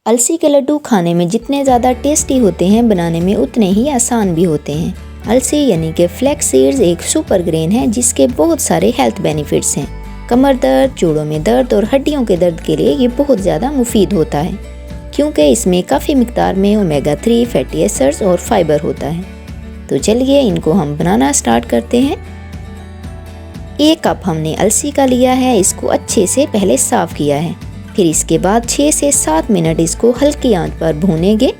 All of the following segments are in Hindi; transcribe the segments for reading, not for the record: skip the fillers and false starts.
अलसी के लड्डू खाने में जितने ज़्यादा टेस्टी होते हैं, बनाने में उतने ही आसान भी होते हैं। अलसी यानी कि फ्लैक्स सीड्स एक सुपर ग्रेन है जिसके बहुत सारे हेल्थ बेनिफिट्स हैं। कमर दर्द, जोड़ों में दर्द और हड्डियों के दर्द के लिए ये बहुत ज़्यादा मुफीद होता है क्योंकि इसमें काफ़ी मिकदार में ओमेगा 3 फैटी एसिड्स और फाइबर होता है। तो चलिए इनको हम बनाना स्टार्ट करते हैं। 1 कप हमने अलसी का लिया है, इसको अच्छे से पहले साफ़ किया है। फिर इसके बाद 6 से 7 मिनट इसको हल्की आंच पर भूनेंगे।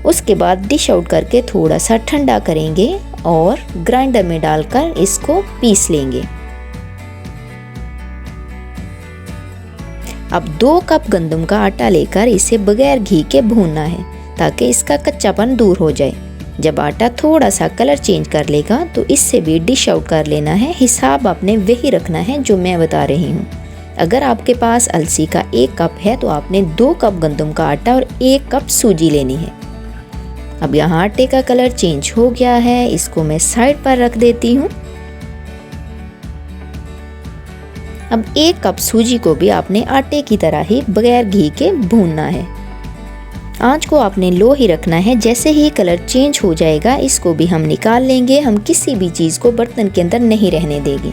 उसके बाद डिश आउट करके थोड़ा सा ठंडा करेंगे और ग्राइंडर में डालकर इसको पीस लेंगे। अब 2 कप गंदम का आटा लेकर इसे बगैर घी के भूनना है ताकि इसका कच्चापन दूर हो जाए। जब आटा थोड़ा सा कलर चेंज कर लेगा तो इससे भी डिश आउट कर लेना है। हिसाब आपने वही रखना है जो मैं बता रही हूँ। अगर आपके पास अलसी का 1 कप है तो आपने 2 कप गंदम का आटा और 1 कप सूजी लेनी है। अब यहाँ आटे का कलर चेंज हो गया है, इसको मैं साइड पर रख देती हूँ। अब 1 कप सूजी को भी आपने आटे की तरह ही बगैर घी के भूनना है। आंच को आपने लो ही रखना है। जैसे ही कलर चेंज हो जाएगा इसको भी हम निकाल लेंगे। हम किसी भी चीज़ को बर्तन के अंदर नहीं रहने देंगे।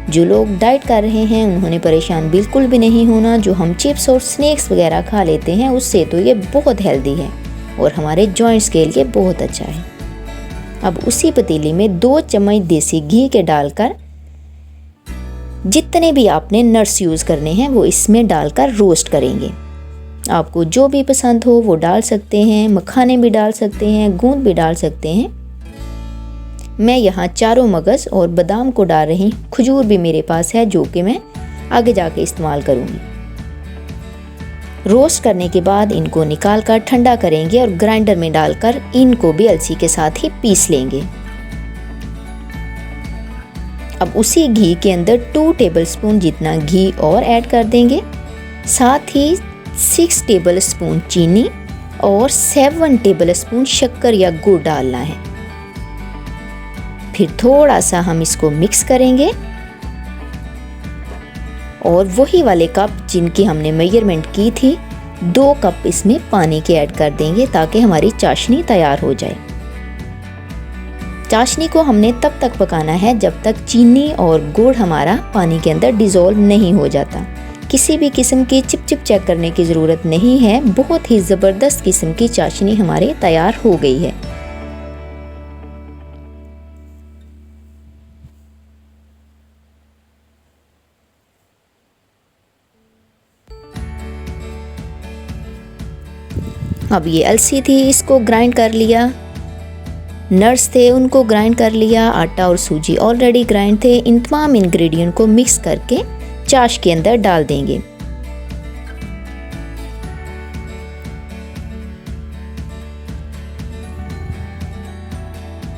जो लोग डाइट कर रहे हैं उन्होंने परेशान बिल्कुल भी नहीं होना। जो हम चिप्स और स्नैक्स वगैरह खा लेते हैं उससे तो ये बहुत हेल्दी है और हमारे जॉइंट्स के लिए बहुत अच्छा है। अब उसी पतीली में 2 चम्मच देसी घी के डालकर जितने भी आपने नट्स यूज़ करने हैं वो इसमें डालकर रोस्ट करेंगे। आपको जो भी पसंद हो वो डाल सकते हैं, मखाने भी डाल सकते हैं, गूंद भी डाल सकते हैं। मैं यहाँ चारों मगज और बादाम को डाल रही हूँ। खजूर भी मेरे पास है जो कि मैं आगे जाके इस्तेमाल करूँगी। रोस्ट करने के बाद इनको निकाल कर ठंडा करेंगे और ग्राइंडर में डालकर इनको भी अलसी के साथ ही पीस लेंगे। अब उसी घी के अंदर 2 टेबलस्पून जितना घी और ऐड कर देंगे। साथ ही 6 टेबलस्पून चीनी और 7 टेबलस्पून शक्कर या गुड़ डालना है। फिर थोड़ा सा हम इसको मिक्स करेंगे और वही वाले कप जिनकी हमने मेजरमेंट की थी 2 कप इसमें पानी के ऐड कर देंगे ताकि हमारी चाशनी तैयार हो जाए। चाशनी को हमने तब तक पकाना है जब तक चीनी और गुड़ हमारा पानी के अंदर डिज़ोल्व नहीं हो जाता। किसी भी किस्म की चिप चेक करने की ज़रूरत नहीं है। बहुत ही ज़बरदस्त किस्म की चाशनी हमारे तैयार हो गई है। अब ये अलसी थी, इसको ग्राइंड कर लिया। नट्स थे उनको ग्राइंड कर लिया। आटा और सूजी ऑलरेडी ग्राइंड थे। इन तमाम इंग्रेडिएंट को मिक्स करके चाश के अंदर डाल देंगे।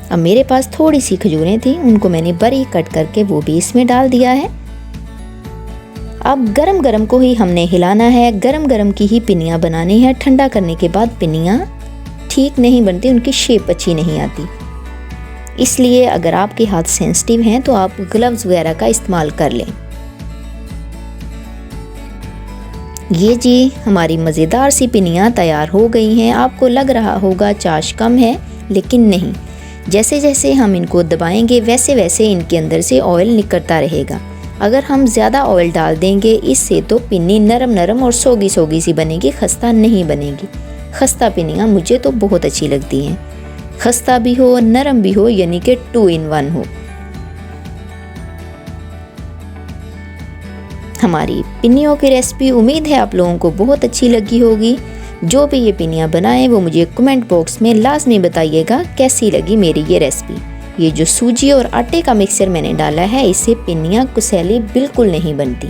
अब मेरे पास थोड़ी सी खजूरें थी, उनको मैंने बारीक कट करके वो भी इसमें डाल दिया है। अब गरम गरम को ही हमने हिलाना है। गरम गरम की ही पिनियाँ बनानी है। ठंडा करने के बाद पिनियाँ ठीक नहीं बनती, उनकी शेप अच्छी नहीं आती। इसलिए अगर आपके हाथ सेंसिटिव हैं तो आप ग्लव्स वगैरह का इस्तेमाल कर लें। ये जी हमारी मज़ेदार सी पिनियाँ तैयार हो गई हैं। आपको लग रहा होगा चाश कम है, लेकिन नहीं। जैसे जैसे हम इनको दबाएंगे वैसे वैसे इनके अंदर से ऑयल निकलता रहेगा। अगर हम ज़्यादा ऑयल डाल देंगे इससे तो पिन्नी नरम नरम और सोगी सोगी सी बनेगी, खस्ता नहीं बनेगी। खस्ता पिनियाँ मुझे तो बहुत अच्छी लगती हैं। खस्ता भी हो नरम भी हो, यानी कि 2 in 1 हो। हमारी पिन्नियों की रेसिपी उम्मीद है आप लोगों को बहुत अच्छी लगी होगी। जो भी ये पिनियाँ बनाएं वो मुझे कमेंट बॉक्स में लाजमी बताइएगा कैसी लगी मेरी ये रेसिपी। ये जो सूजी और आटे का मिक्सचर मैंने डाला है इससे पिन्नियाँ कुसेली बिल्कुल नहीं बनती।